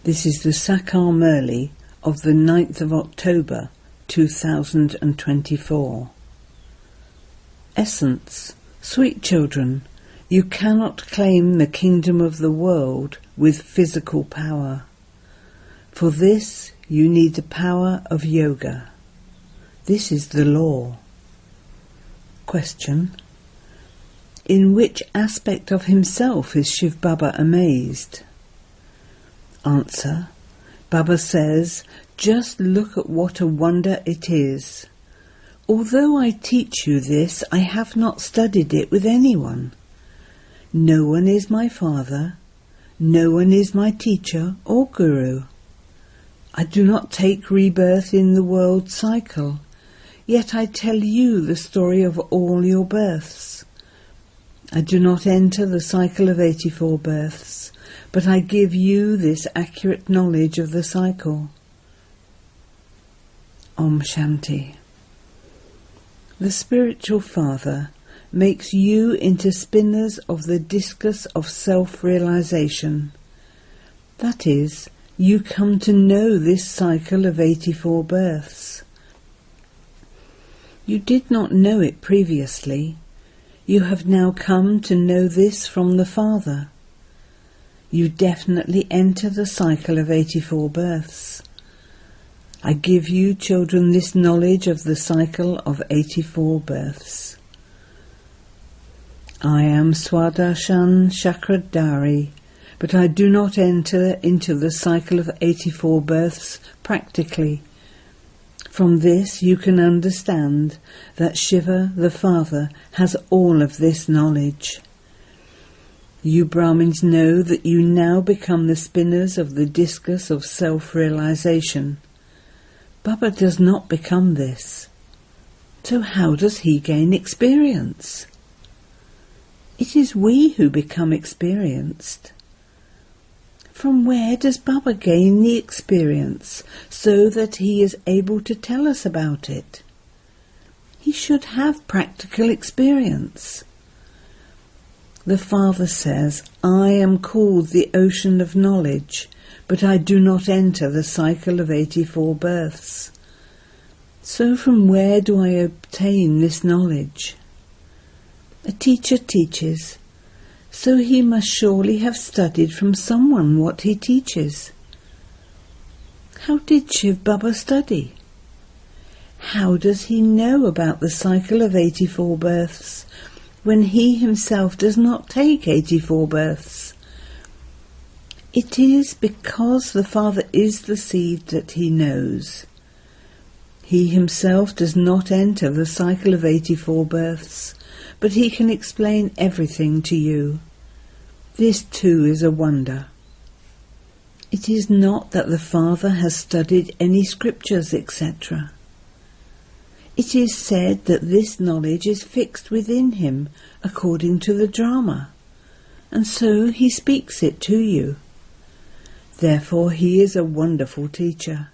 This is the Sakar Murli of the 9th of October 2024. Essence. Sweet children, you cannot claim the kingdom of the world with physical power. For this you need the power of yoga. This is the law. Question. In which aspect of himself is Shiv Baba amazed? Answer. Baba says, just look at what a wonder it is. Although I teach you this, I have not studied it with anyone. No one is my father, no one is my teacher or guru. I do not take rebirth in the world cycle, yet I tell you the story of all your births. I do not enter the cycle of 84 births, but I give you this accurate knowledge of the cycle. Om Shanti. The spiritual father makes you into spinners of the discus of self-realization. That is, you come to know this cycle of 84 births. You did not know it previously. You have now come to know this from the Father. You definitely enter the cycle of 84 births. I give you, children, this knowledge of the cycle of 84 births. I am Swadarshan Chakradhari, but I do not enter into the cycle of 84 births practically. From this you can understand that Shiva, the Father, has all of this knowledge. You Brahmins know that you now become the spinners of the discus of self-realization. Baba does not become this. So how does he gain experience? It is we who become experienced. From where does Baba gain the experience so that he is able to tell us about it? He should have practical experience. The Father says, I am called the ocean of knowledge, but I do not enter the cycle of 84 births. So from where do I obtain this knowledge? A teacher teaches, so he must surely have studied from someone what he teaches. How did Shiv Baba study? How does he know about the cycle of 84 births when he himself does not take 84 births? It is because the Father is the seed that he knows. He himself does not enter the cycle of 84 births, but he can explain everything to you. This too is a wonder. It is not that the Father has studied any scriptures, etc. It is said that this knowledge is fixed within him according to the drama, and so he speaks it to you. Therefore he is a wonderful teacher.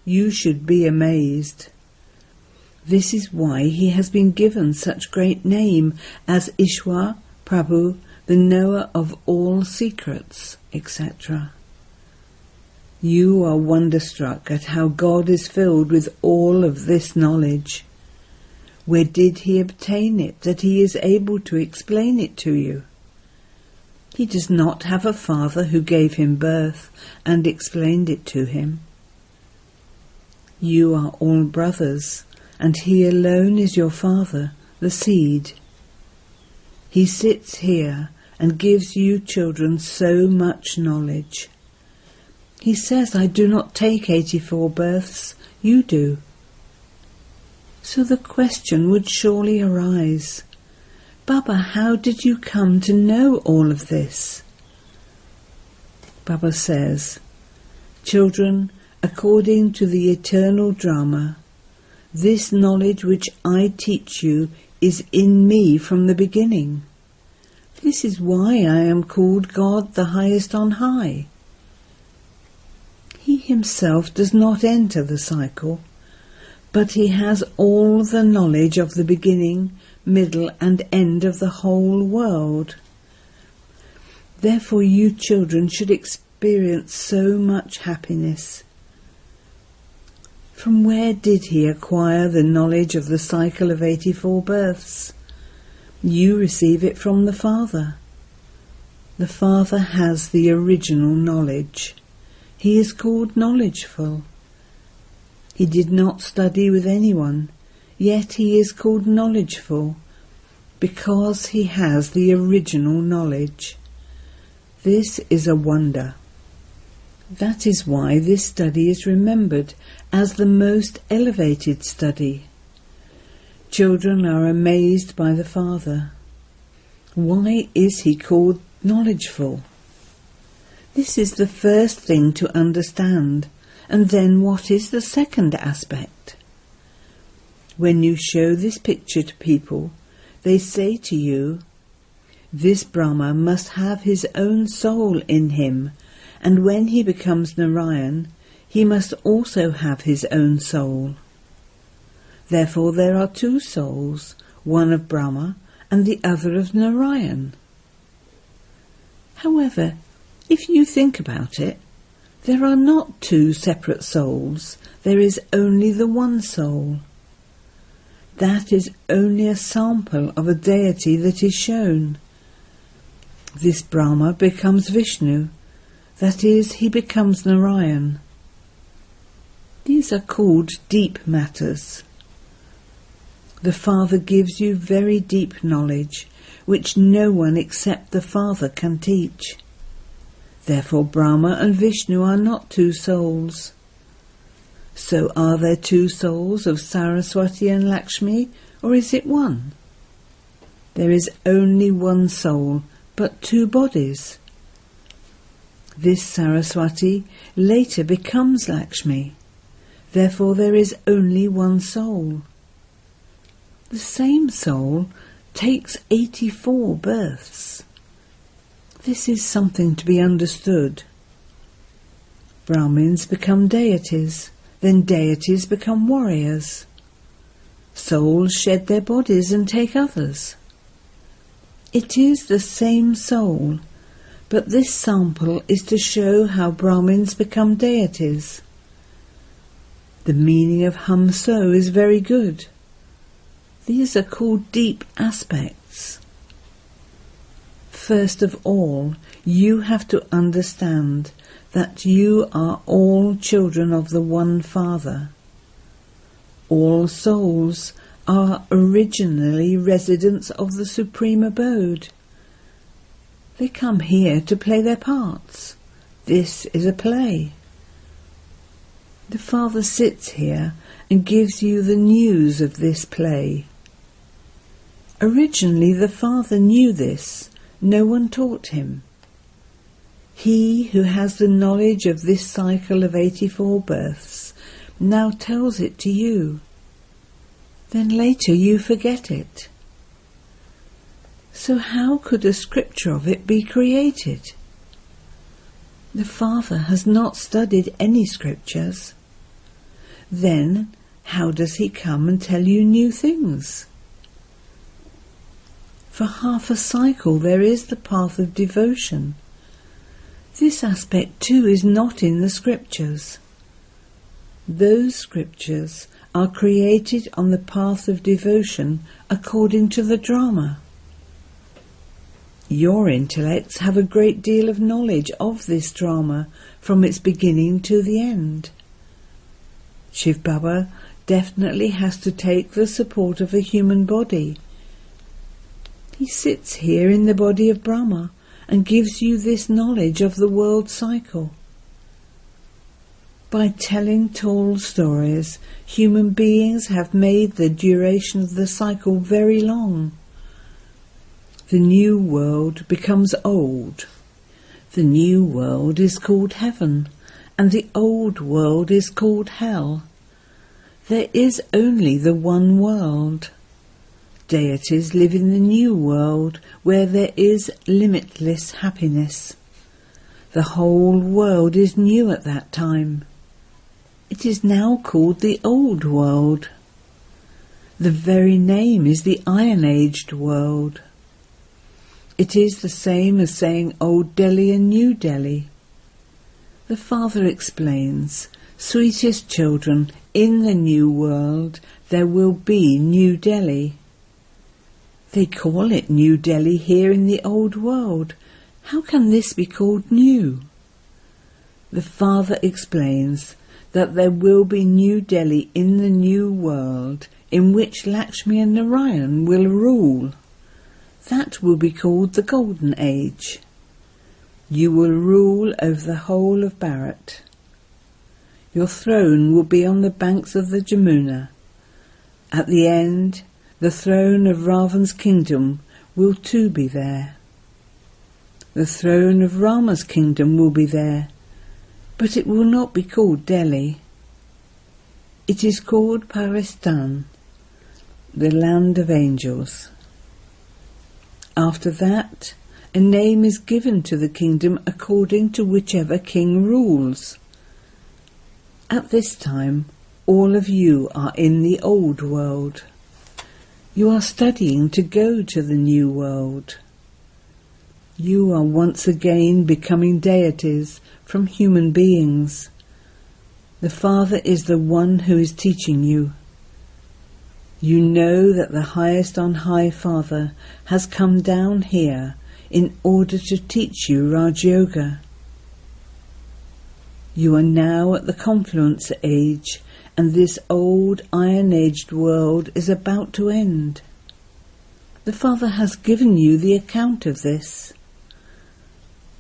You should be amazed. This is why he has been given such great name as Ishwar, Prabhu, the knower of all secrets, etc. You are wonderstruck at how God is filled with all of this knowledge. Where did he obtain it that he is able to explain it to you? He does not have a father who gave him birth and explained it to him. You are all brothers, and he alone is your father, the seed. He sits here and gives you children so much knowledge. He says, I do not take 84 births, you do. So the question would surely arise, Baba, how did you come to know all of this? Baba says, children, according to the eternal drama, this knowledge which I teach you is in me from the beginning. This is why I am called God the highest on high. He himself does not enter the cycle, but he has all the knowledge of the beginning, middle and end of the whole world. Therefore you children should experienced so much happiness. From where did he acquire the knowledge of the cycle of 84 births? You receive it from the Father. The Father has the original knowledge. He is called knowledgeful. He did not study with anyone, yet he is called knowledgeful, because he has the original knowledge. This is a wonder. That is why this study is remembered as the most elevated study. Children are amazed by the Father. Why is he called knowledgeful? This is the first thing to understand, and then what is the second aspect? When you show this picture to people, they say to you, this Brahma must have his own soul in him, and when he becomes Narayan, he must also have his own soul. Therefore there are two souls, one of Brahma and the other of Narayan. However, if you think about it, there are not two separate souls, there is only the one soul. That is only a sample of a deity that is shown. This Brahma becomes Vishnu, that is, he becomes Narayan. These are called deep matters. The Father gives you very deep knowledge, which no one except the Father can teach. Therefore Brahma and Vishnu are not two souls. So are there two souls of Saraswati and Lakshmi, or is it one? There is only one soul, but two bodies. This Saraswati later becomes Lakshmi. Therefore there is only one soul. The same soul takes 84 births. This is something to be understood. Brahmins become deities, then deities become warriors. Souls shed their bodies and take others. It is the same soul, but this sample is to show how Brahmins become deities. The meaning of hum so is very good. These are called deep aspects. First of all, you have to understand that you are all children of the one Father. All souls are originally residents of the Supreme Abode. They come here to play their parts. This is a play. The Father sits here and gives you the news of this play. Originally the Father knew this, no one taught him. He who has the knowledge of this cycle of 84 births now tells it to you. Then later you forget it. So how could a scripture of it be created? The Father has not studied any scriptures. Then how does he come and tell you new things? For half a cycle there is the path of devotion. This aspect too is not in the scriptures. Those scriptures are created on the path of devotion according to the drama. Your intellects have a great deal of knowledge of this drama from its beginning to the end. Shiv Baba definitely has to take the support of a human body. He sits here in the body of Brahma and gives you this knowledge of the world cycle. By telling tall stories, human beings have made the duration of the cycle very long. The new world becomes old. The new world is called heaven, and the old world is called hell. There is only the one world. Deities live in the new world where there is limitless happiness. The whole world is new at that time. It is now called the old world. The very name is the Iron-Aged world. It is the same as saying Old Delhi and New Delhi. The Father explains, sweetest children, in the new world there will be New Delhi. They call it New Delhi here in the old world. How can this be called new? The Father explains that there will be New Delhi in the new world in which Lakshmi and Narayan will rule. That will be called the Golden Age. You will rule over the whole of Bharat. Your throne will be on the banks of the Jamuna. At the end, the throne of Ravan's kingdom will too be there. The throne of Rama's kingdom will be there, but it will not be called Delhi. It is called Paristan, the land of angels. After that, a name is given to the kingdom according to whichever king rules. At this time, all of you are in the old world. You are studying to go to the new world. You are once again becoming deities from human beings. The Father is the one who is teaching you. You know that the highest on high Father has come down here in order to teach you Raj Yoga. You are now at the confluence age, and this old iron-aged world is about to end. The Father has given you the account of this.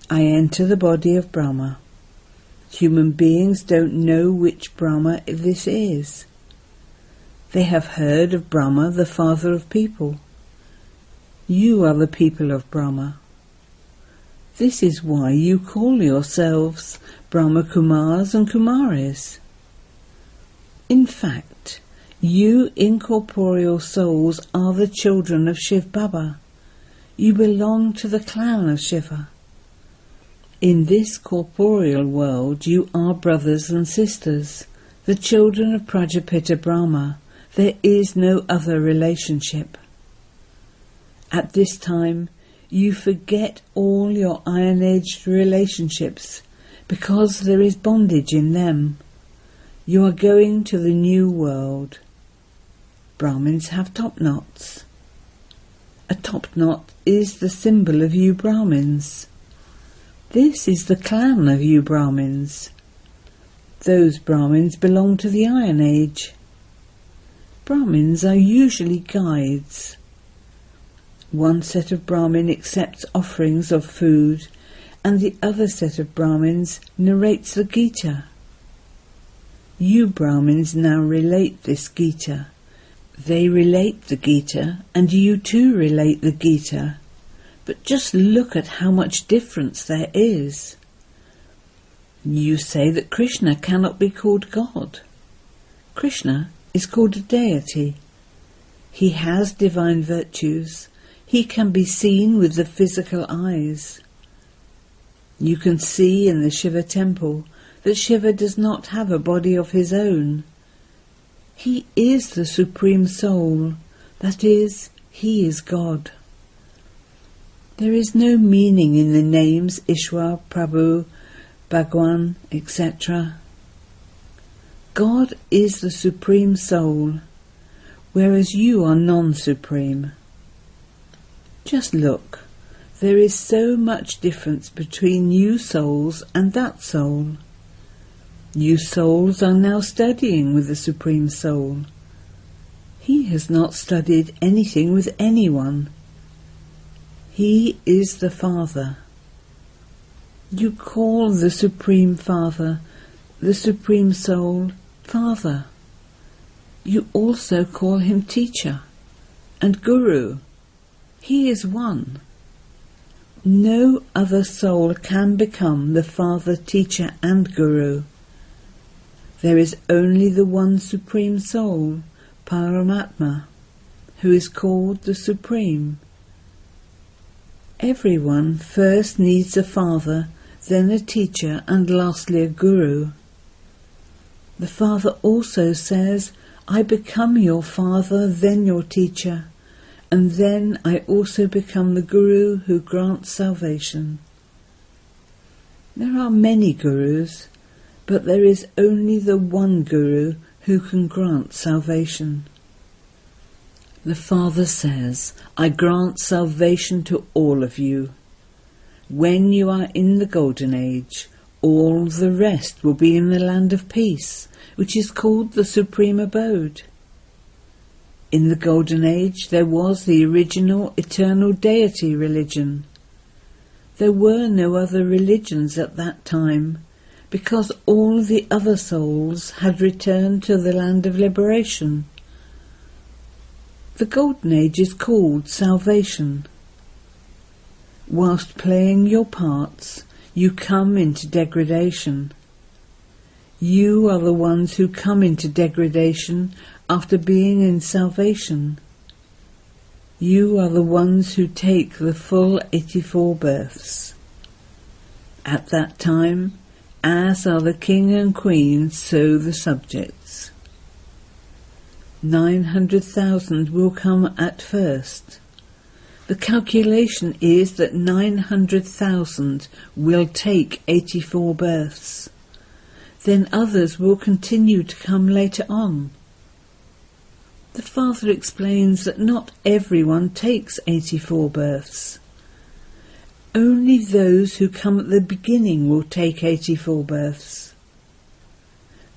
I enter the body of Brahma. Human beings don't know which Brahma this is. They have heard of Brahma, the father of people. You are the people of Brahma. This is why you call yourselves Brahma Kumars and Kumaris. In fact, you incorporeal souls are the children of Shiv Baba. You belong to the clan of Shiva. In this corporeal world you are brothers and sisters, the children of Prajapita Brahma. There is no other relationship. At this time, you forget all your iron-aged relationships because there is bondage in them. You are going to the new world. Brahmins have top knots. A top knot is the symbol of you Brahmins. This is the clan of you Brahmins. Those Brahmins belong to the Iron Age. Brahmins are usually guides. One set of Brahmin accepts offerings of food, and the other set of Brahmins narrates the Gita. You Brahmins now relate this Gita. They relate the Gita, and you too relate the Gita. But just look at how much difference there is. You say that Krishna cannot be called God. Krishna is called a deity. He has divine virtues. He can be seen with the physical eyes. You can see in the Shiva temple that Shiva does not have a body of his own. He is the Supreme Soul, that is, he is God. There is no meaning in the names Ishwar, Prabhu, Bhagwan, etc. God is the Supreme Soul, whereas you are non-supreme. Just look, there is so much difference between you souls and that soul. You souls are now studying with the Supreme Soul. He has not studied anything with anyone. He is the Father. You call the Supreme Father, the Supreme Soul, Father. You also call him Teacher and Guru. He is one. No other soul can become the Father, Teacher and Guru. There is only the one Supreme Soul, Paramatma, who is called the Supreme. Everyone first needs a father, then a teacher, and lastly a guru. The Father also says, I become your father, then your teacher, and then I also become the guru who grants salvation. There are many gurus, but there is only the one guru who can grant salvation. The Father says, I grant salvation to all of you. When you are in the Golden Age, all the rest will be in the land of peace, which is called the Supreme Abode. In the Golden Age there was the original eternal deity religion. There were no other religions at that time, because all the other souls had returned to the land of liberation. The Golden Age is called salvation. Whilst playing your parts, you come into degradation. You are the ones who come into degradation after being in salvation. You are the ones who take the full 84 births. At that time, as are the king and queen, so the subjects. 900,000 will come at first. The calculation is that 900,000 will take 84 births. Then others will continue to come later on. The Father explains that not everyone takes 84 births. Only those who come at the beginning will take 84 births.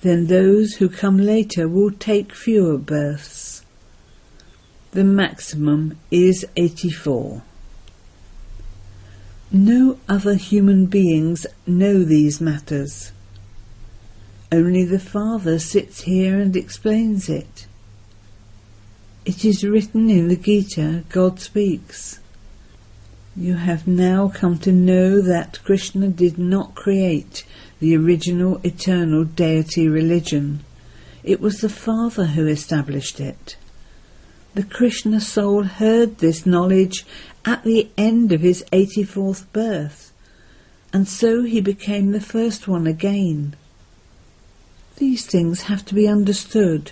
Then those who come later will take fewer births. The maximum is 84. No other human beings know these matters. Only the Father sits here and explains it. It is written in the Gita, God speaks. You have now come to know that Krishna did not create the original eternal deity religion. It was the Father who established it. The Krishna soul heard this knowledge at the end of his 84th birth, and so he became the first one again. These things have to be understood.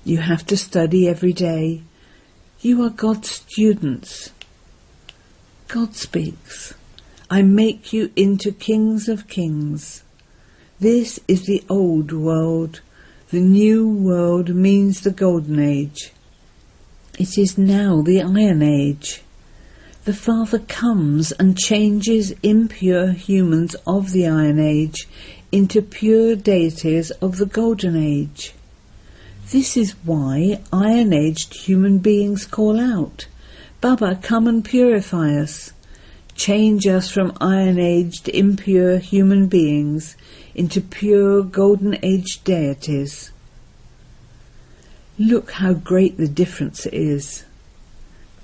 You have to study every day. You are God's students. God speaks, I make you into kings of kings. This is the old world. The new world means the Golden Age. It is now the Iron Age. The Father comes and changes impure humans of the Iron Age into pure deities of the Golden Age. This is why iron-aged human beings call out, Baba, come and purify us. Change us from iron-aged, impure human beings into pure golden-aged deities. Look how great the difference is.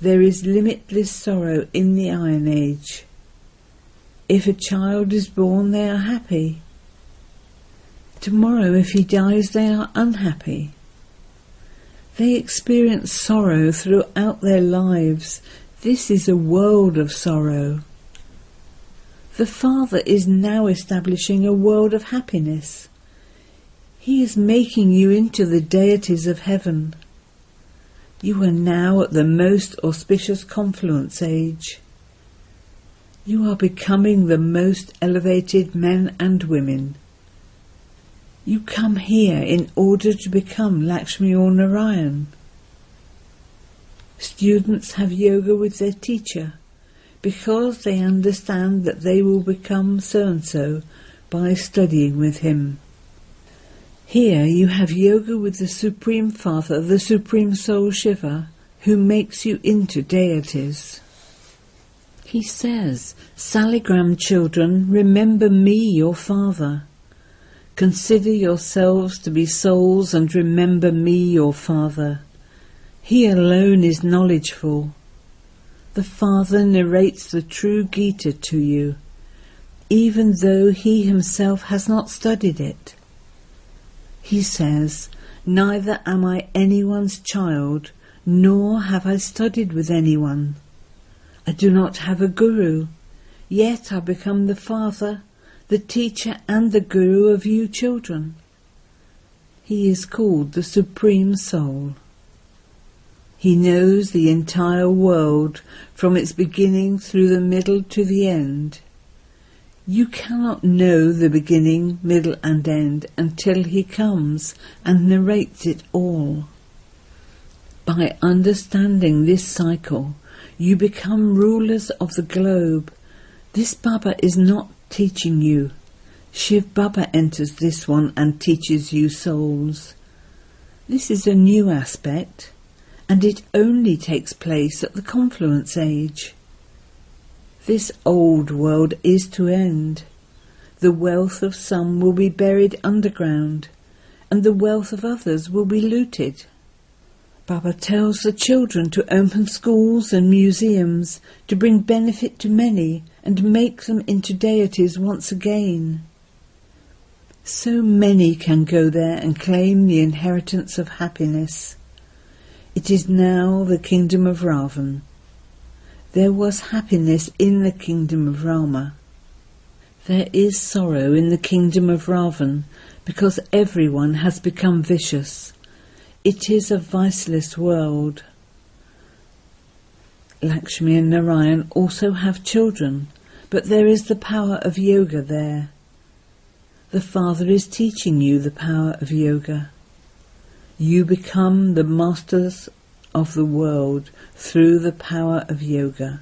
There is limitless sorrow in the Iron Age. If a child is born, they are happy. Tomorrow, if he dies, they are unhappy. They experience sorrow throughout their lives. This is a world of sorrow. The Father is now establishing a world of happiness. He is making you into the deities of heaven. You are now at the most auspicious confluence age. You are becoming the most elevated men and women. You come here in order to become Lakshmi or Narayan. Students have yoga with their teacher because they understand that they will become so-and-so by studying with him. Here you have yoga with the Supreme Father, the Supreme Soul Shiva, who makes you into deities. He says, Saligram children, remember me, your Father. Consider yourselves to be souls and remember me, your Father. He alone is knowledgeful. The Father narrates the true Gita to you, even though he himself has not studied it. He says, neither am I anyone's child, nor have I studied with anyone. I do not have a guru, yet I become the Father, the teacher and the guru of you children. He is called the Supreme Soul. He knows the entire world from its beginning through the middle to the end. You cannot know the beginning, middle and end until he comes and narrates it all. By understanding this cycle, you become rulers of the globe. This Baba is not teaching you. Shiv Baba enters this one and teaches you souls. This is a new aspect, and it only takes place at the confluence age. This old world is to end. The wealth of some will be buried underground, and the wealth of others will be looted. Baba tells the children to open schools and museums to bring benefit to many and make them into deities once again. So many can go there and claim the inheritance of happiness. It is now the kingdom of Ravan. There was happiness in the kingdom of Rama. There is sorrow in the kingdom of Ravan because everyone has become vicious. It is a viceless world. Lakshmi and Narayan also have children, but there is the power of yoga there. The Father is teaching you the power of yoga. You become the masters of the world through the power of yoga.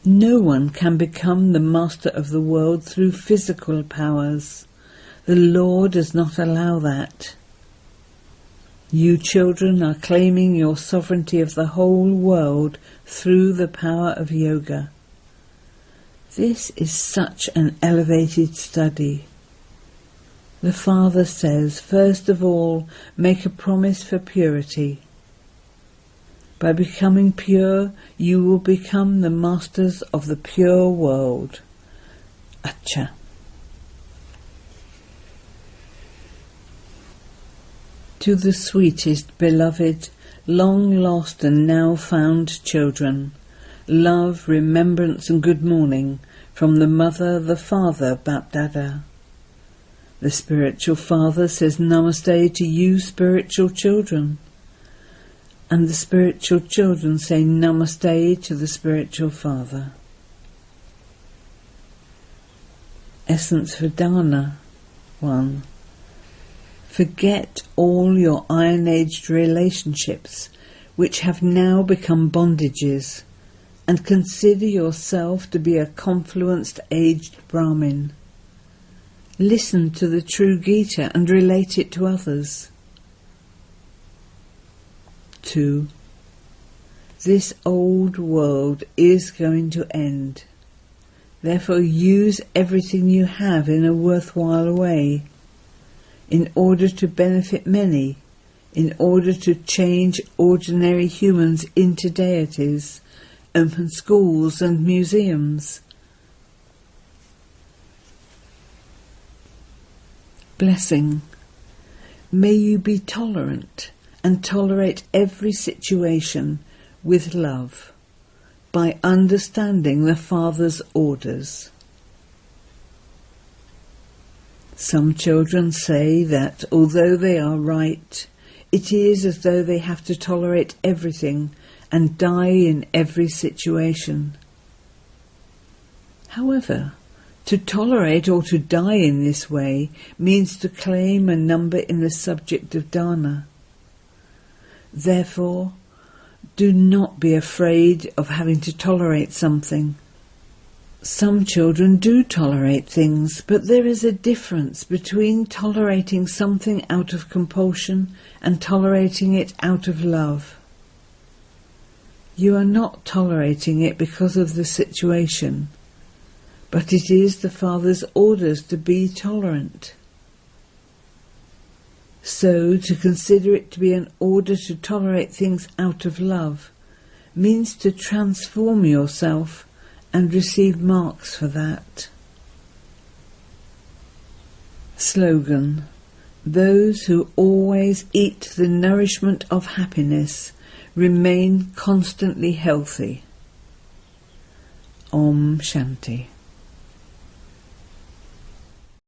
No one can become the master of the world through physical powers. The law does not allow that. You children are claiming your sovereignty of the whole world through the power of yoga. This is such an elevated study. The Father says, first of all, make a promise for purity. By becoming pure, you will become the masters of the pure world. Acha. To the sweetest, beloved, long lost and now found children, love, remembrance and good morning from the Mother, the Father, Bapdada. The spiritual Father says Namaste to you spiritual children, and the spiritual children say Namaste to the spiritual Father. Essence for Dana 1. Forget all your iron-aged relationships, which have now become bondages, and consider yourself to be a confluenced-aged Brahmin. Listen to the true Gita and relate it to others. 2. This old world is going to end. Therefore use everything you have in a worthwhile way, in order to benefit many, in order to change ordinary humans into deities, open schools and museums. Blessing. May you be tolerant and tolerate every situation with love, by understanding the Father's orders. Some children say that although they are right, it is as though they have to tolerate everything and die in every situation. However, to tolerate or to die in this way means to claim a number in the subject of dana. Therefore, do not be afraid of having to tolerate something. Some children do tolerate things, but there is a difference between tolerating something out of compulsion and tolerating it out of love. You are not tolerating it because of the situation, but it is the Father's orders to be tolerant. So, to consider it to be an order to tolerate things out of love means to transform yourself and receive marks for that. Slogan: those who always eat the nourishment of happiness remain constantly healthy. Om Shanti.